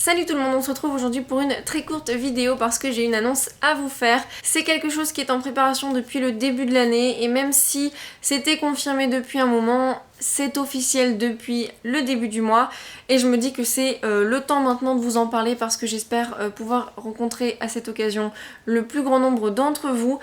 Salut tout le monde, on se retrouve aujourd'hui pour une très courte vidéo parce que j'ai une annonce à vous faire. C'est quelque chose qui est en préparation depuis le début de l'année et même si c'était confirmé depuis un moment, c'est officiel depuis le début du mois et je me dis que c'est le temps maintenant de vous en parler parce que j'espère pouvoir rencontrer à cette occasion le plus grand nombre d'entre vous.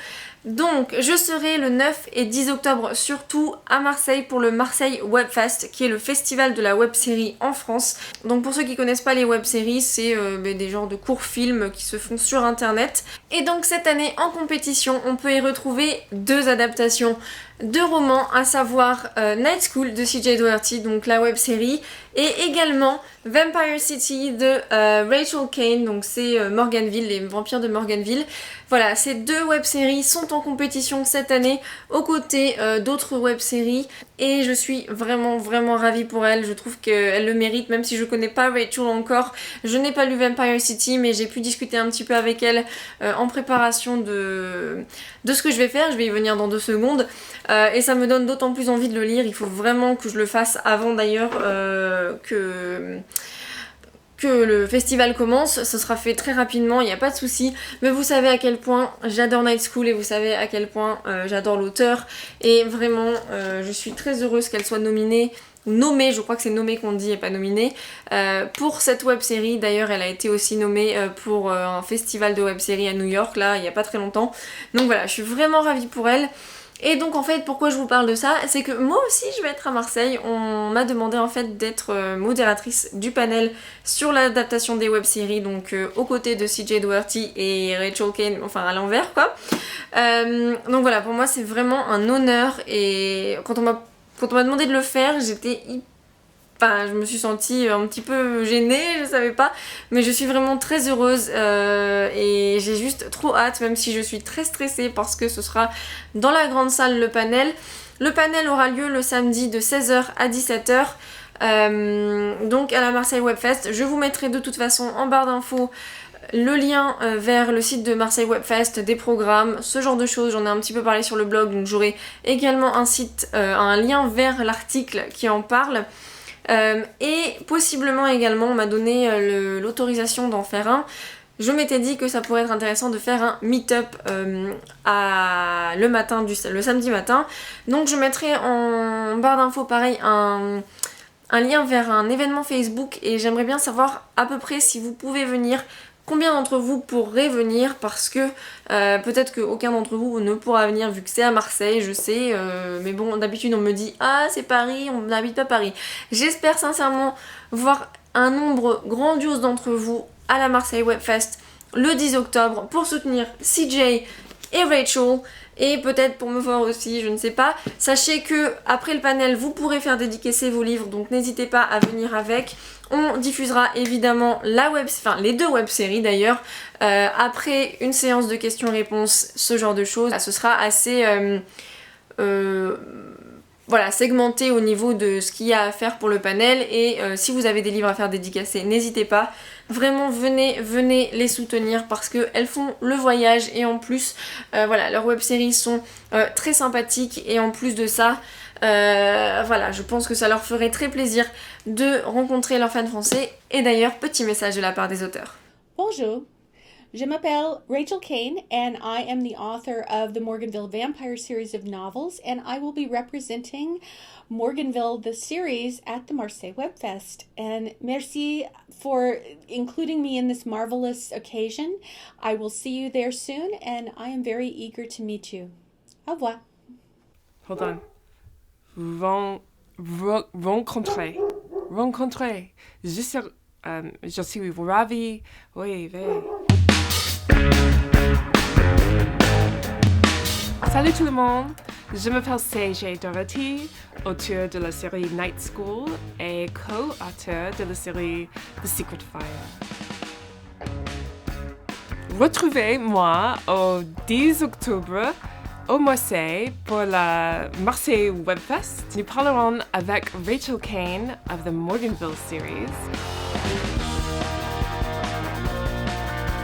Donc je serai le 9 et 10 octobre surtout à Marseille pour le Marseille Webfest qui est le festival de la web-série en France. Donc pour ceux qui connaissent pas les web-séries, c'est des genres de courts films qui se font sur internet. Et donc cette année en compétition, on peut y retrouver deux adaptations de romans, à savoir Night School de CJ Doherty, donc la web-série, et également Vampire City de Rachel Kane, donc c'est Morganville, les vampires de Morganville. Voilà, ces deux web-séries sont en compétition cette année aux côtés d'autres web-séries et je suis vraiment ravie pour elle. Je trouve qu'elle le mérite, même si je connais pas Rachel encore. Je n'ai pas lu Vampire City, mais j'ai pu discuter un petit peu avec elle en préparation de ce que je vais faire. Je vais y venir dans 2 secondes et ça me donne d'autant plus envie de le lire. Il faut vraiment que je le fasse avant d'ailleurs que le festival commence, ce sera fait très rapidement, il n'y a pas de souci, mais vous savez à quel point j'adore Night School et vous savez à quel point j'adore l'auteur et vraiment je suis très heureuse qu'elle soit nommée, je crois que c'est nommée qu'on dit et pas nominée, pour cette web-série. D'ailleurs elle a été aussi nommée pour un festival de web-série à New York là il n'y a pas très longtemps, donc voilà je suis vraiment ravie pour elle. Et donc en fait pourquoi je vous parle de ça, c'est que moi aussi je vais être à Marseille, on m'a demandé en fait d'être modératrice du panel sur l'adaptation des web-séries, donc aux côtés de CJ Doherty et Rachel Kane, enfin à l'envers quoi. Donc voilà, pour moi c'est vraiment un honneur et quand on m'a demandé de le faire, je me suis sentie un petit peu gênée, je savais pas, mais je suis vraiment très heureuse et j'ai juste trop hâte, même si je suis très stressée parce que ce sera dans la grande salle le panel. Le panel aura lieu le samedi de 16h à 17h, donc à la Marseille Webfest. Je vous mettrai de toute façon en barre d'infos le lien vers le site de Marseille Webfest, des programmes, ce genre de choses, j'en ai un petit peu parlé sur le blog, donc j'aurai également un lien vers l'article qui en parle. Et possiblement également on m'a donné l'autorisation d'en faire un. Je m'étais dit que ça pourrait être intéressant de faire un meet-up le samedi matin. Donc je mettrai en barre d'infos pareil un lien vers un événement Facebook et j'aimerais bien savoir à peu près si vous pouvez venir. Combien d'entre vous pourraient venir parce que peut-être qu'aucun d'entre vous ne pourra venir vu que c'est à Marseille, je sais, mais bon, d'habitude on me dit « Ah, c'est Paris, on n'habite pas Paris ». J'espère sincèrement voir un nombre grandiose d'entre vous à la Marseille Webfest le 10 octobre pour soutenir CJ et Rachel et peut-être pour me voir aussi, je ne sais pas. Sachez que après le panel, vous pourrez faire dédicacer vos livres, donc n'hésitez pas à venir avec. On diffusera évidemment les 2 web-séries d'ailleurs, après une séance de questions-réponses, ce genre de choses. Ce sera assez segmenté au niveau de ce qu'il y a à faire pour le panel et si vous avez des livres à faire dédicacer, n'hésitez pas. Vraiment venez les soutenir parce qu'elles font le voyage et en plus leurs web-séries sont très sympathiques et en plus de ça je pense que ça leur ferait très plaisir de rencontrer leurs fans français. Et d'ailleurs, petit message de la part des auteurs. Bonjour, je m'appelle Rachel Kane and I am the author of the Morganville Vampire series of novels and I will be representing Morganville, the series, at the Marseille Webfest. And merci for including me in this marvelous occasion. I will see you there soon and I am very eager to meet you. Au revoir. Hold on. Rencontrer. Je suis ravie. Oui. Salut tout le monde. Je m'appelle CJ Doherty, auteur de la série Night School et co-auteur de la série The Secret Fire. Retrouvez-moi au 10 octobre au Marseille pour la Marseille Webfest. Nous parlerons avec Rachel Kane of the Morganville series.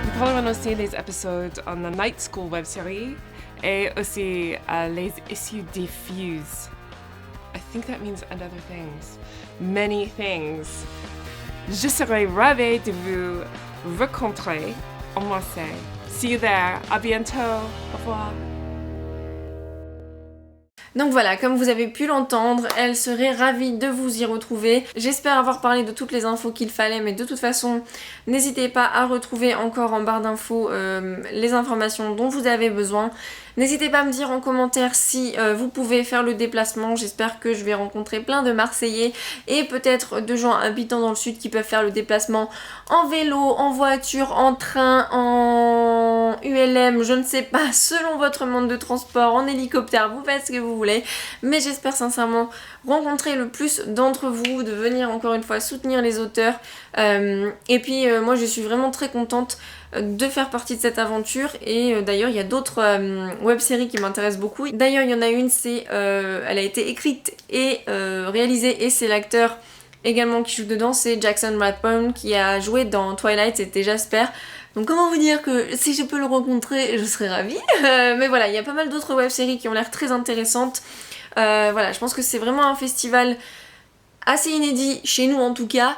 Nous parlerons aussi des épisodes on the Night School web série et aussi les issues diffuse. I think that means and other things. Many things. Je serai ravie de vous rencontrer en Marseille. See you there. À bientôt. Au revoir. Donc voilà, comme vous avez pu l'entendre, elle serait ravie de vous y retrouver. J'espère avoir parlé de toutes les infos qu'il fallait, mais de toute façon, n'hésitez pas à retrouver encore en barre d'infos les informations dont vous avez besoin. N'hésitez pas à me dire en commentaire si vous pouvez faire le déplacement. J'espère que je vais rencontrer plein de Marseillais et peut-être de gens habitant dans le sud qui peuvent faire le déplacement en vélo, en voiture, en train, en ULM, je ne sais pas, selon votre mode de transport, en hélicoptère, vous faites ce que vous voulez. Mais j'espère sincèrement rencontrer le plus d'entre vous, de venir encore une fois soutenir les auteurs. Et puis moi je suis vraiment très contente de faire partie de cette aventure et d'ailleurs il y a d'autres web-séries qui m'intéressent beaucoup. D'ailleurs il y en a une, elle a été écrite et réalisée et c'est l'acteur également qui joue dedans, c'est Jackson Rathbone qui a joué dans Twilight, c'était Jasper. Donc comment vous dire que si je peux le rencontrer, je serais ravie. Mais voilà, il y a pas mal d'autres web-séries qui ont l'air très intéressantes. Voilà, je pense que c'est vraiment un festival assez inédit, chez nous en tout cas.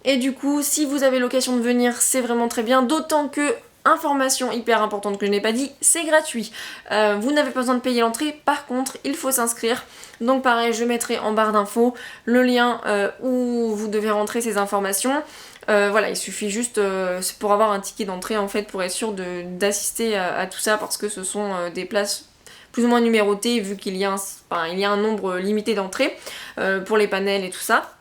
Et du coup, si vous avez l'occasion de venir, c'est vraiment très bien. D'autant que, information hyper importante que je n'ai pas dit, c'est gratuit. Vous n'avez pas besoin de payer l'entrée, par contre, il faut s'inscrire. Donc pareil, je mettrai en barre d'infos le lien où vous devez rentrer ces informations. Voilà, il suffit juste, c'est pour avoir un ticket d'entrée en fait, pour être sûr d'assister à tout ça, parce que ce sont des places plus ou moins numérotées, vu qu'il y a un nombre limité d'entrées pour les panels et tout ça.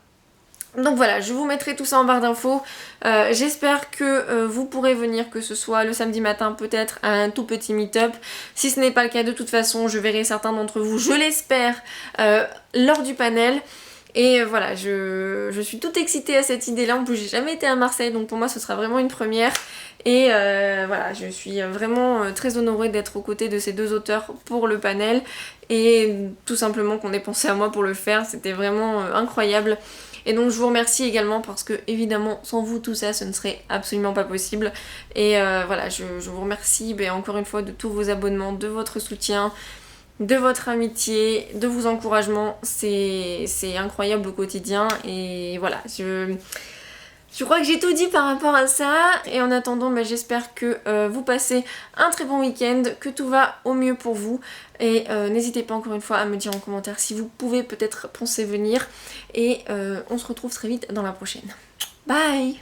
Donc voilà, je vous mettrai tout ça en barre d'infos. J'espère que vous pourrez venir, que ce soit le samedi matin peut-être à un tout petit meet-up. Si ce n'est pas le cas, de toute façon, je verrai certains d'entre vous, je l'espère, lors du panel. Et voilà, je suis toute excitée à cette idée-là. En plus, j'ai jamais été à Marseille, donc pour moi, ce sera vraiment une première. Et voilà, je suis vraiment très honorée d'être aux côtés de ces deux auteurs pour le panel. Et tout simplement qu'on ait pensé à moi pour le faire, c'était vraiment incroyable. Et donc je vous remercie également parce que évidemment sans vous tout ça ce ne serait absolument pas possible. Et voilà, je vous remercie encore une fois de tous vos abonnements, de votre soutien, de votre amitié, de vos encouragements. C'est incroyable au quotidien et voilà, je crois que j'ai tout dit par rapport à ça. Et en attendant, j'espère que vous passez un très bon week-end, que tout va au mieux pour vous. Et n'hésitez pas encore une fois à me dire en commentaire si vous pouvez peut-être penser venir. Et on se retrouve très vite dans la prochaine. Bye!